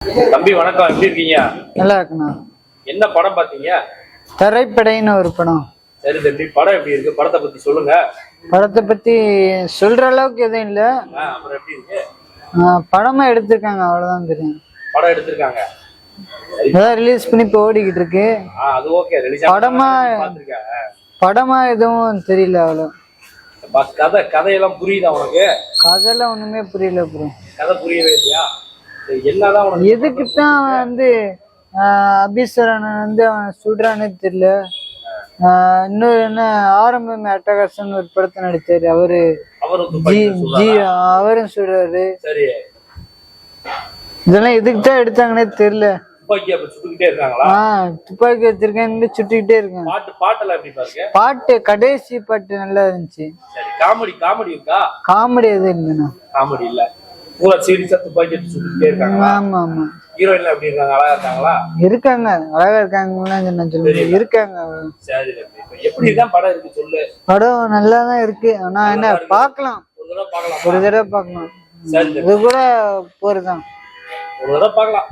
தம்பி வணக்கம், எப்படி இருக்கீங்க? நல்லா இருக்குண்ணா. என்ன படம் பாத்தீங்க? தரைப்படைன்னு ஒரு படம். சரி தம்பி, படம் எப்படி இருக்கு? படத்தை பத்தி சொல்லுங்க. படத்தை பத்தி சொல்ற அளவுக்கு எதுவும் இல்ல. அப்புறம் எப்படி இருக்கு? படமா எடுத்திருக்காங்க, அவ்வளவுதான் தெரியும். படம் எடுத்திருக்காங்க, அதான் ரிலீஸ் பண்ணி இப்போ ஓடிக்கிட்டு இருக்கு. அது ஓகே. படமா எதுவும் தெரியல அவ்வளவு. கதையெல்லாம் புரியுதா உனக்கு? கதையெல்லாம் ஒண்ணுமே புரியல ப்ரோ. கதை புரியவே இல்லையா? என்னதான் உனக்கு எதுக்குத்தான் வந்து அபிசரன் வந்து அவன் சுடுறான்னு தெரியல. இன்னொரு என்ன ஆரம்பம் அட்டகாசன் ஒரு படத்தை நடிச்சாரு அவரு. அவரும் சுடுறாரு. சரி, இதெல்லாம் எதுக்குதான் எடுத்தாங்கன்னே தெரியல. துப்பாக்கி வச்சிருக்கேன், சுட்டுக்கிட்டே இருக்கேன். பாட்டு கடைசி பாட்டு நல்லா இருந்துச்சு. காமெடி எதுவும் இல்லைண்ணா. காமெடி இல்ல, பூரா சீரியஸா துப்பாக்கி எடுத்து சுட்டுட்டே இருக்காங்க. ஆமா ஆமா. ஹீரோயின் எப்படி இருக்காங்க? அழகா இருக்காங்களா? இருக்காங்க, அழகா இருக்காங்க. இருக்காங்க. சரி, எப்படி தான் படம் இருக்கு சொல்லு. படம் நல்லாதான் இருக்கு. ஆனா என்ன பாக்கலாம், ஒரு தடவை பாக்கலாம். இது கூட போறதுதான், ஒரு தடவை பார்க்கலாம்.